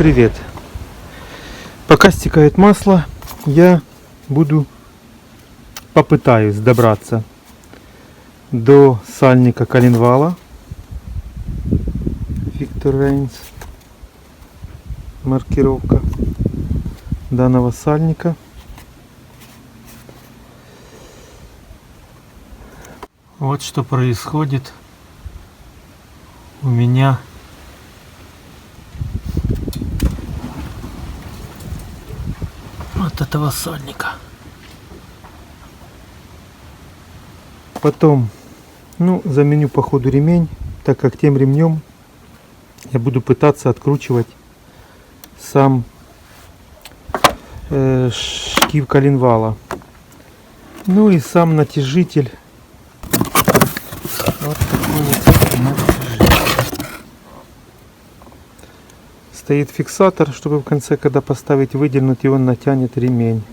привет! Пока стекает масло, я попытаюсь добраться до сальника коленвала. Victor Reigns. Маркировка данного сальника. Вот что происходит у меня от этого сальника. Потом, заменю по ходу ремень, так как тем ремнем я буду пытаться откручивать сам шкив коленвала. Ну и сам натяжитель. Вот такой вот натяжитель. Стоит фиксатор, чтобы в конце, когда поставить, выдернуть, и он натянет ремень.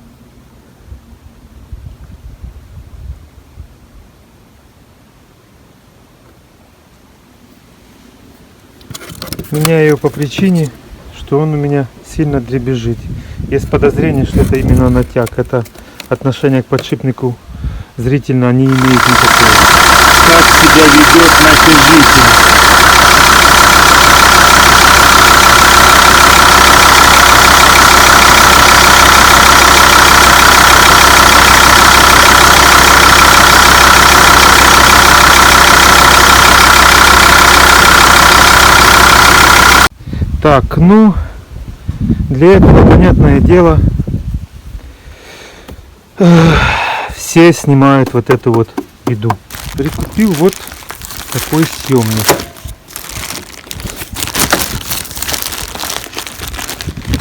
Меняю его по причине, что он у меня сильно дребезжит. Есть подозрение, что это именно натяг. Это отношение к подшипнику зрительно не имеет никакого. Как себя ведет натяжитель? Так, для этого, понятное дело, все снимают вот эту вот еду. Прикупил вот такой съемник.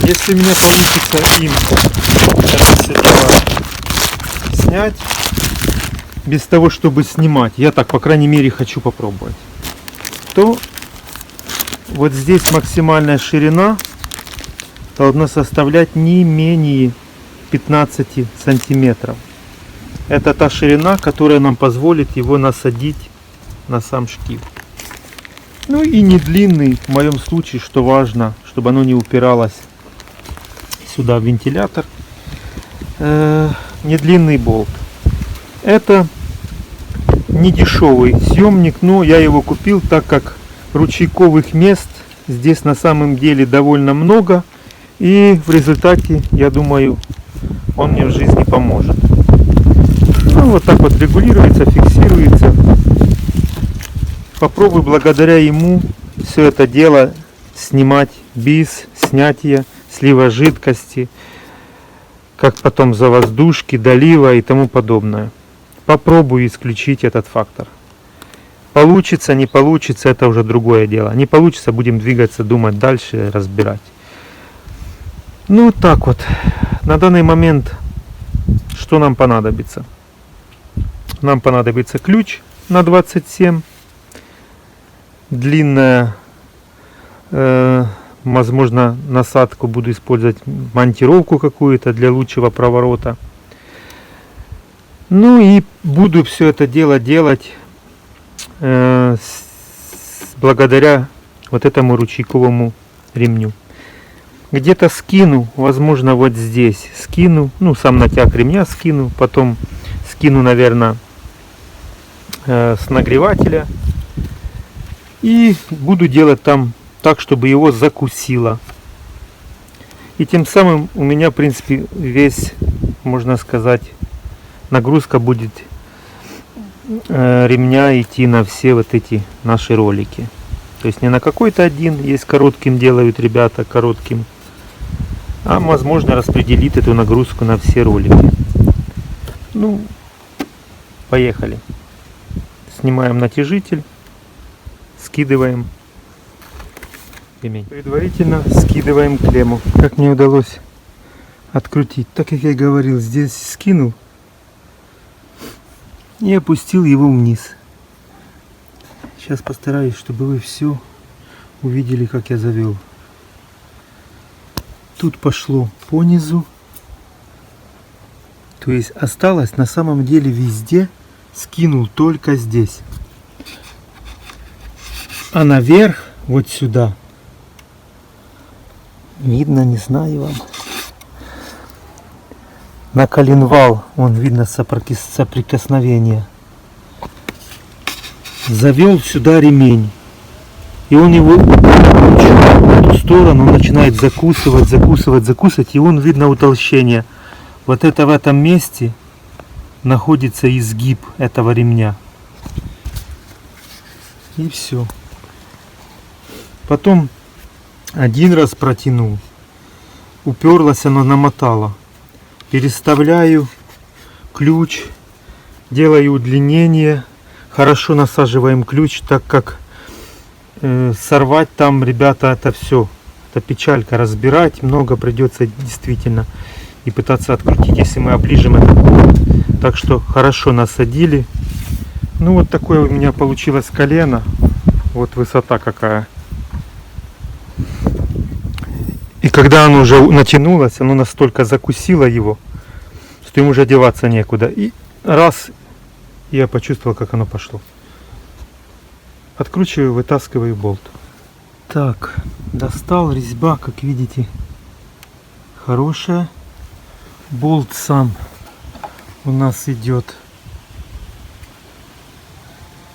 Если у меня получится им это все дело снять, без того, чтобы снимать, я так, по крайней мере, хочу попробовать, то вот здесь максимальная ширина должна составлять не менее 15 сантиметров. Это та ширина, которая нам позволит его насадить на сам шкив. Ну и не длинный, в моем случае, что важно, чтобы оно не упиралось сюда в вентилятор. Не длинный болт. Это не дешевый съемник, но я его купил, так как ручейковых мест здесь на самом деле довольно много, и в результате, я думаю, он мне в жизни поможет. Вот так вот регулируется, фиксируется. Попробую благодаря ему все это дело снимать без снятия слива жидкости, как потом завоздушки, долива и тому подобное. Попробую исключить этот фактор. Получится, не получится, это уже другое дело. Не получится, будем двигаться, думать дальше, разбирать. Вот так вот. На данный момент что нам понадобится? Нам понадобится ключ на 27. Длинная, возможно, насадку буду использовать, монтировку какую-то для лучшего проворота. И буду все это дело делать благодаря вот этому ручейковому ремню. Где-то скину, возможно, вот здесь скину, сам натяг ремня скину, потом скину, наверное, с нагревателя, и буду делать там так, чтобы его закусило. И тем самым у меня, в принципе, весь, можно сказать, нагрузка будет ремня идти на все вот эти наши ролики. То есть не на какой-то один, есть коротким делают ребята, коротким, а возможно распределит эту нагрузку на все ролики. Поехали. Снимаем натяжитель, скидываем ремень. Предварительно скидываем клемму. Как мне удалось открутить, так как я и говорил, здесь скинул и опустил его вниз. Сейчас постараюсь, чтобы вы все увидели, как я завел. Тут пошло по низу, то есть осталось на самом деле везде, скинул только здесь. А наверх, вот сюда, Видно, не знаю вам. На коленвал, вон видно соприкосновение. Завел сюда ремень. И он его в эту сторону начинает закусывать. И он, видно, утолщение. Вот это в этом месте находится изгиб этого ремня. И все. Потом один раз протянул. Уперлась, оно намотало. Переставляю ключ. Делаю удлинение. Хорошо насаживаем ключ, так как сорвать там, ребята, это все. Это печалька. Разбирать много придется действительно. И пытаться открутить, если мы оближем этот болт. Так что хорошо насадили. Ну вот такое у меня получилось колено. Вот высота какая. И когда оно уже натянулось, оно настолько закусило его, что ему уже деваться некуда. И раз, я почувствовал, как оно пошло. Откручиваю, вытаскиваю болт. Так, достал, резьба, как видите, хорошая. Болт сам у нас идет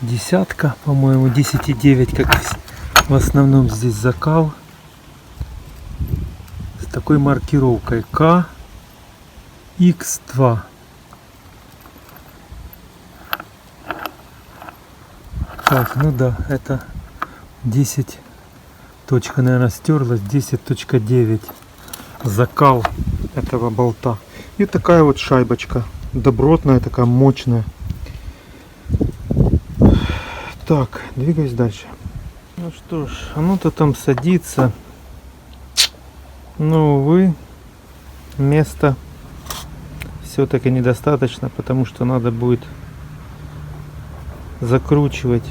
десятка, по-моему, 10,9, как в основном здесь закал. С такой маркировкой KX2. Так, ну да, это 10 точка, наверное, стерлась, 10.9 закал этого болта. И такая вот шайбочка, добротная, такая мощная. Так, двигаюсь дальше. Ну что ж, оно-то там садится. Но, увы, места все-таки недостаточно, потому что надо будет закручивать,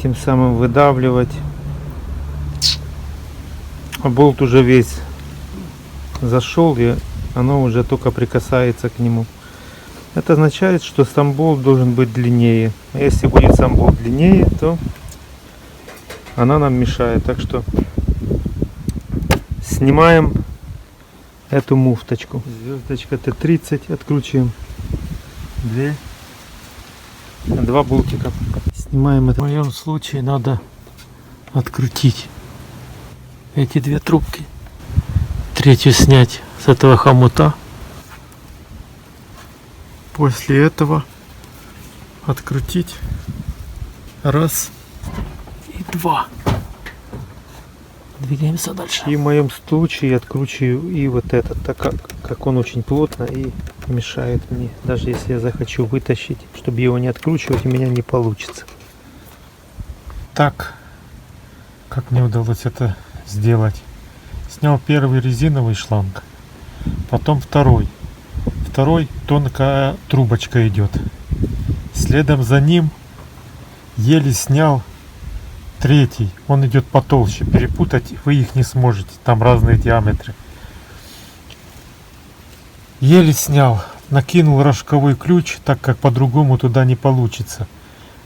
тем самым выдавливать. А болт уже весь зашел, и оно уже только прикасается к нему. Это означает, что сам болт должен быть длиннее. А если будет сам болт длиннее, то она нам мешает. Так что снимаем эту муфточку. Звездочка Т-30 откручиваем. Два болтика. Снимаем это. В моем случае надо открутить эти две трубки. Третью снять с этого хомута. После этого открутить раз и два. Двигаемся дальше. И в моем случае откручиваю и вот этот, так как он очень плотно и мешает мне. Даже если я захочу вытащить, чтобы его не откручивать, у меня не получится. Так, как мне удалось это сделать? Снял первый резиновый шланг, потом второй. Второй тонкая трубочка идет. Следом за ним еле снял третий. Он идет потолще. Перепутать вы их не сможете. Там разные диаметры. Еле снял. Накинул рожковой ключ, так как по-другому туда не получится.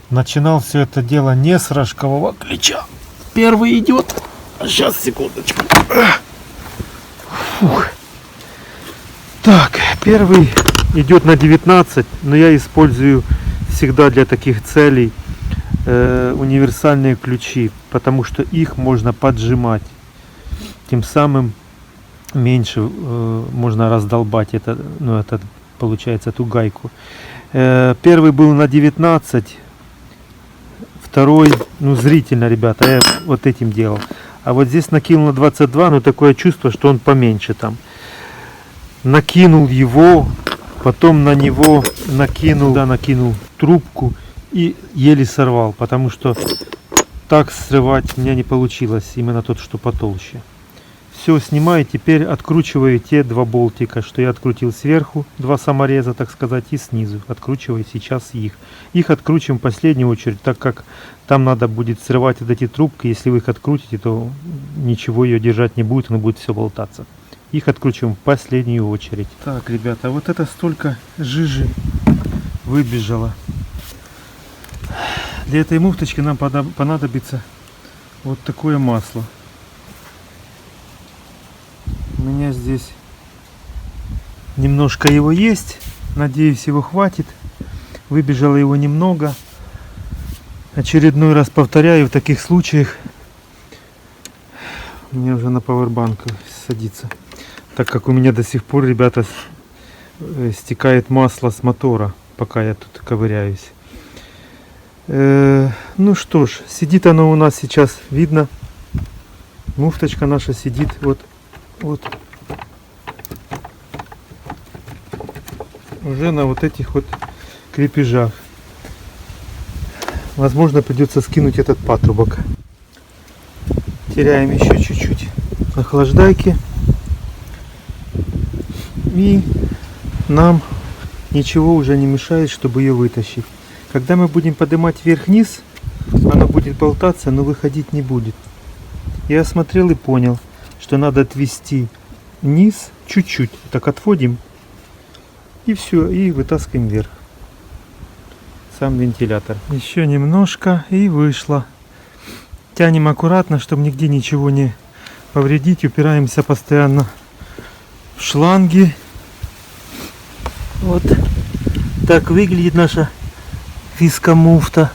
Начинал все это дело не с рожкового ключа. Первый идет. Сейчас, секундочку. Фух. Так, первый идет на 19, но я использую всегда для таких целей универсальные ключи, потому что их можно поджимать. Тем самым меньше можно раздолбать это, ну, это получается эту гайку. Первый был на 19, второй, ну, зрительно, ребята, я вот этим делал. А вот здесь накинул на 22, но такое чувство, что он поменьше там. Накинул его, потом на него накинул трубку и еле сорвал, потому что так срывать у меня не получилось, именно тот, что потолще. Все, снимаю, теперь откручиваю те два болтика, что я открутил сверху, два самореза, так сказать, и снизу. Откручиваю сейчас их. Их откручиваем в последнюю очередь, так как там надо будет срывать вот эти трубки. Если вы их открутите, то ничего ее держать не будет, оно будет все болтаться. Их откручиваем в последнюю очередь. Так, ребята, вот это столько жижи выбежало. Для этой муфточки нам понадобится вот такое масло. меня здесь немножко его есть. Надеюсь, его хватит. Выбежало его немного. Очередной раз повторяю, в таких случаях мне уже на пауэрбанк садится. Так как у меня до сих пор, ребята, стекает масло с мотора, пока я тут ковыряюсь. Ну что ж, сидит оно у нас сейчас, видно. Муфточка наша сидит вот уже на вот этих вот крепежах. Возможно, придется скинуть этот патрубок. Теряем еще чуть-чуть охлаждайки. И нам ничего уже не мешает, чтобы ее вытащить. Когда мы будем поднимать вверх-вниз, она будет болтаться, но выходить не будет. Я осмотрел и понял, что надо отвести вниз чуть-чуть. Так отводим и все, и вытаскиваем вверх. Сам вентилятор. Еще немножко и вышло. Тянем аккуратно, чтобы нигде ничего не повредить. Упираемся постоянно в шланги. Вот так выглядит наша вискомуфта.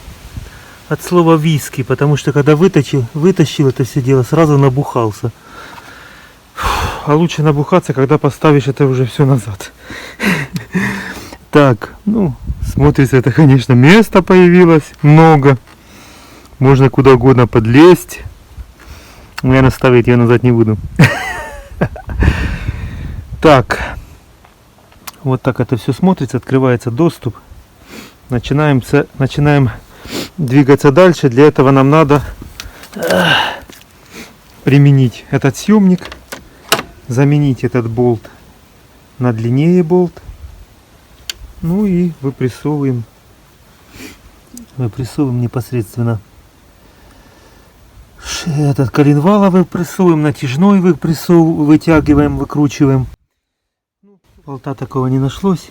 От слова виски, потому что когда вытащил это все дело, сразу набухался. А лучше набухаться, когда поставишь это уже все назад. Так, ну, смотрится это, конечно, место появилось много. Можно куда угодно подлезть. Наверное, ставить я назад не буду. Так, вот так это все смотрится, открывается доступ. Начинаем двигаться дальше. Для этого нам надо применить этот съемник, заменить этот болт на длиннее болт. Ну и выпрессовываем непосредственно этот коленвал, выпрессовываем, натяжной вытягиваем, выкручиваем. Болта такого не нашлось.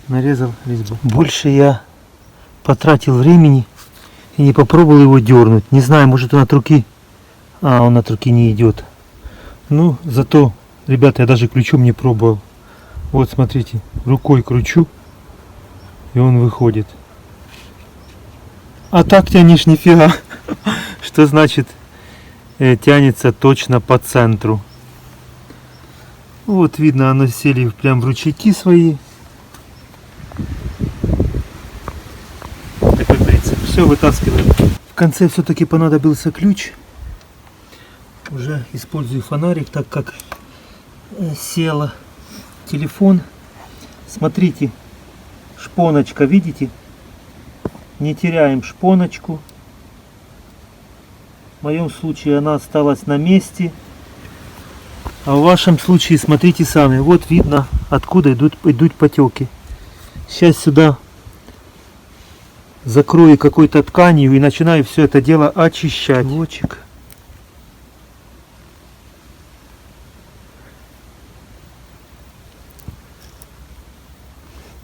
Нарезал резьбу. Больше я потратил времени и не попробовал его дернуть. Не знаю, может он от руки. Он от руки не идет. Ну, зато, ребята, я даже ключом не пробовал. Вот, смотрите, рукой кручу, и он выходит. А так тянешь нифига. Что значит тянется точно по центру. Вот видно, оно сели прям в ручейки свои. Такой принцип. Все, вытаскиваем. В конце все-таки понадобился ключ. Уже использую фонарик, так как села телефон. Смотрите, шпоночка, видите? Не теряем шпоночку. В моем случае она осталась на месте. А в вашем случае смотрите сами. Вот видно, откуда идут потеки. Сейчас сюда закрою какой-то тканью и начинаю все это дело очищать. Лучик.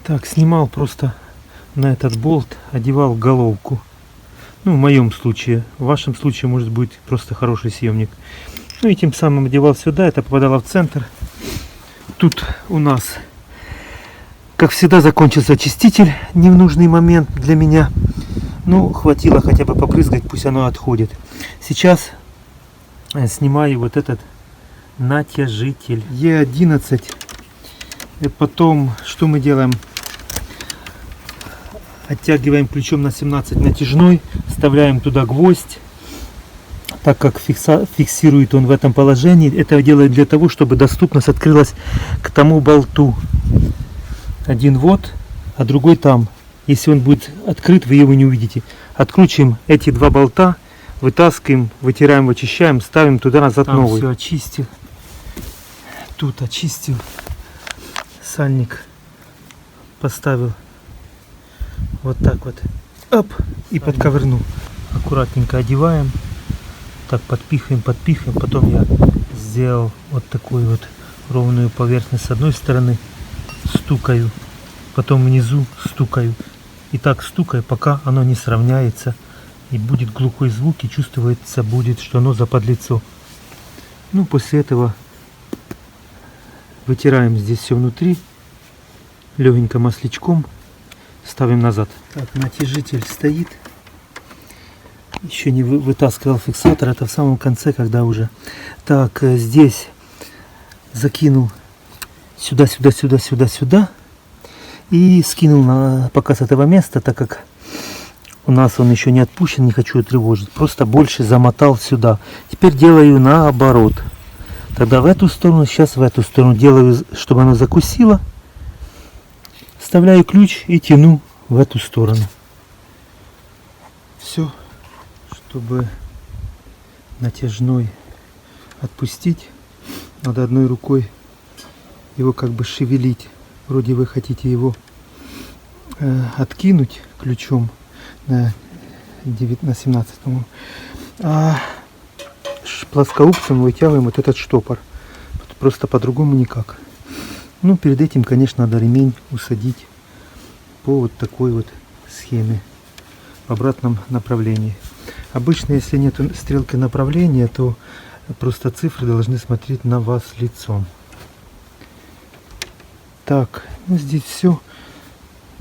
Так, снимал просто на этот болт, одевал головку. Ну, в моем случае. В вашем случае может быть просто хороший съемник. Ну и тем самым одевал сюда, это попадало в центр. Тут у нас, как всегда, закончился очиститель. Не в нужный момент для меня. Ну, хватило хотя бы побрызгать, пусть оно отходит. Сейчас снимаю вот этот натяжитель Е11. И потом, что мы делаем? Оттягиваем ключом на 17 натяжной, вставляем туда гвоздь, так как фиксирует он в этом положении. Это делаем для того, чтобы доступность открылась к тому болту. Один вот, а другой там. Если он будет открыт, вы его не увидите. Откручиваем эти два болта, вытаскиваем, вытираем, вычищаем, ставим туда назад новый. Все очистил. Тут очистил. Сальник поставил. Вот так вот. Оп. И подковырнул. Аккуратненько одеваем. Так подпихиваем. Потом я сделал вот такую вот ровную поверхность с одной стороны. Стукаю. Потом внизу стукаю. И так стукаю, пока оно не сравняется. И будет глухой звук. И чувствуется будет, что оно заподлицо. Ну, после этого Вытираем здесь все внутри. Легенько масличком. Ставим назад. Так, натяжитель стоит. Еще не вытаскивал фиксатор. Это в самом конце, когда уже. Так, здесь закинул сюда, сюда, сюда, сюда, сюда. И скинул пока с этого места, так как у нас он еще не отпущен, не хочу тревожить. Просто больше замотал сюда. Теперь делаю наоборот. Тогда в эту сторону, сейчас в эту сторону. Делаю, чтобы оно закусило. Вставляю ключ и тяну в эту сторону. Все, чтобы натяжной отпустить, надо одной рукой его как бы шевелить. Вроде вы хотите его откинуть ключом на 17, а плоскоупцем вытягиваем вот этот штопор. Просто по-другому никак. Ну, перед этим, конечно, надо ремень усадить по вот такой вот схеме в обратном направлении. Обычно, если нет стрелки направления, то просто цифры должны смотреть на вас лицом. Так, ну здесь все.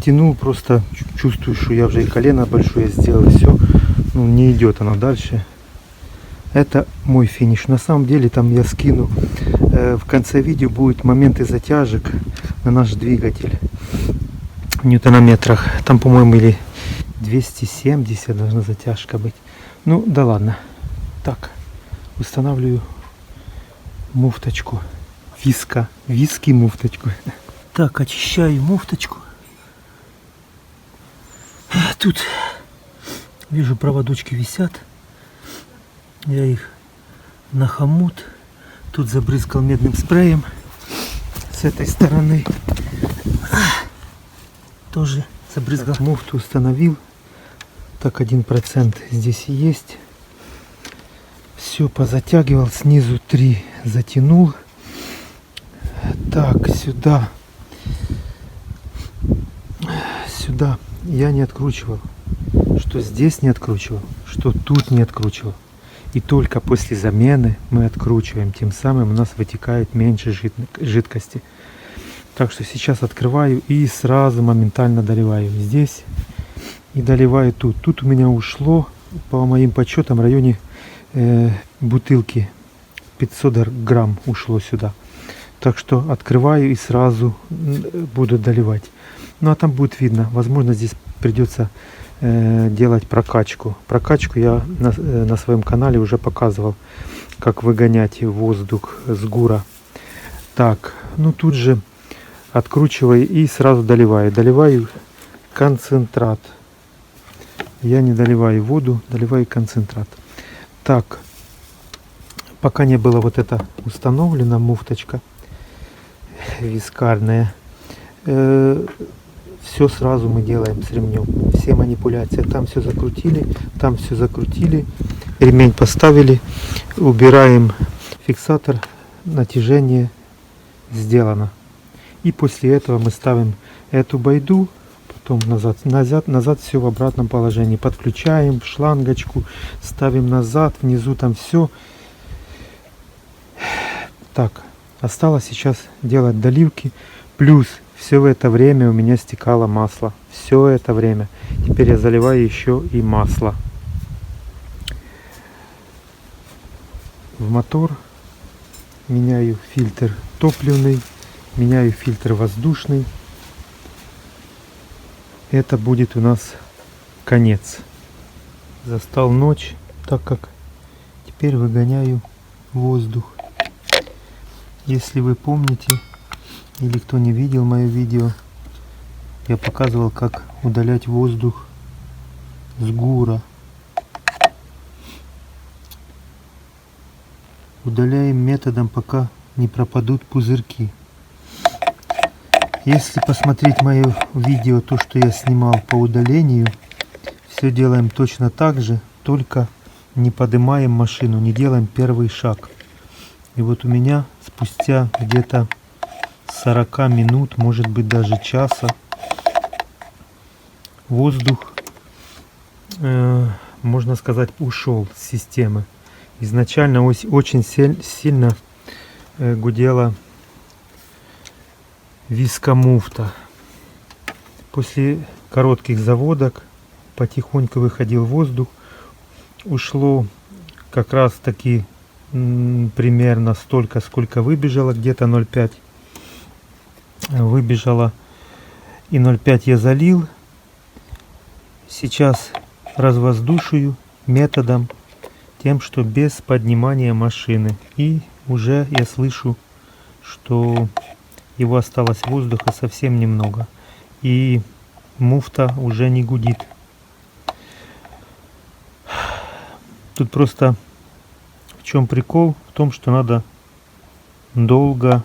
Тянул, просто чувствую, что я уже и колено большое сделал, все. Ну, не идет оно дальше. Это мой финиш. На самом деле там я скину. В конце видео будут моменты затяжек на наш двигатель. В ньютонометрах. Там, по-моему, или 270 должна затяжка быть. Ну, да ладно. Так, устанавливаю муфточку. Виски муфточку. Так, очищаю муфточку. Тут вижу, проводочки висят. Я их на хомут. Тут забрызгал медным спреем. С этой стороны тоже забрызгал. Муфту установил. Так, 1% здесь есть. Все позатягивал. Снизу 3 затянул. Так, сюда я не откручивал. Что здесь не откручивал, что тут не откручивал. И только после замены мы откручиваем. Тем самым у нас вытекает меньше жидкости. Так что сейчас открываю и сразу моментально доливаю здесь. И доливаю тут. Тут у меня ушло, по моим подсчетам, в районе бутылки 500 грамм ушло сюда. Так что открываю и сразу буду доливать. Ну а там будет видно. Возможно, здесь придется делать прокачку. Прокачку я на своем канале уже показывал, как выгонять воздух с гура. Так, ну тут же откручиваю и сразу доливаю. Доливаю концентрат. Я не доливаю воду, доливаю концентрат. Так, пока не было вот это установлена муфточка вискарная, все сразу мы делаем с ремнем. Все манипуляции. Там все закрутили, там все закрутили. Ремень поставили. Убираем фиксатор. Натяжение сделано. И после этого мы ставим эту байду. Потом назад все в обратном положении. Подключаем шлангочку. Ставим назад. Внизу там все. Так. Осталось сейчас делать доливки. Плюс все это время у меня стекало масло. Все это время. Теперь я заливаю еще и масло в мотор. Меняю фильтр топливный. Меняю фильтр воздушный. Это будет у нас конец. Застал ночь, так как теперь выгоняю воздух. Если вы помните, или кто не видел мое видео, я показывал, как удалять воздух с гура. Удаляем методом, пока не пропадут пузырьки. Если посмотреть мое видео, то, что я снимал по удалению, все делаем точно так же, только не поднимаем машину, не делаем первый шаг. И вот у меня спустя где-то 40 минут, может быть даже часа, воздух, можно сказать, ушел с системы. Изначально очень сильно гудела Вискомуфта. После коротких заводок потихоньку выходил воздух. Ушло как раз таки примерно столько, сколько выбежало, где-то 0,5 выбежало, и 0,5 я залил. Сейчас развоздушиваю методом тем, что без поднимания машины, и уже я слышу, что его осталось воздуха совсем немного, и муфта уже не гудит. Тут просто в чем прикол? В том, что надо долго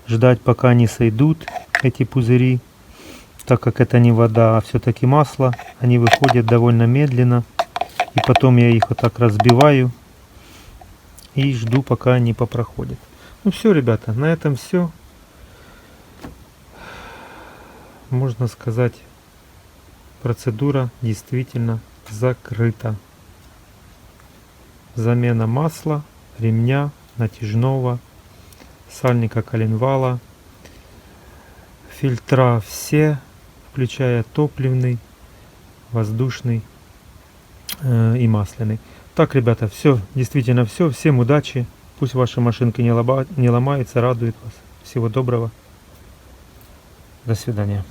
ждать, пока они сойдут, эти пузыри, так как это не вода, а все-таки масло. Они выходят довольно медленно, и потом я их вот так разбиваю и жду, пока они попроходят. Ну все, ребята, на этом все. Можно сказать, процедура действительно закрыта. Замена масла, ремня, натяжного, сальника коленвала, фильтра все, включая топливный, воздушный и масляный. Так, ребята, все, действительно все. Всем удачи. Пусть ваша машинка не ломается, радует вас. Всего доброго. До свидания.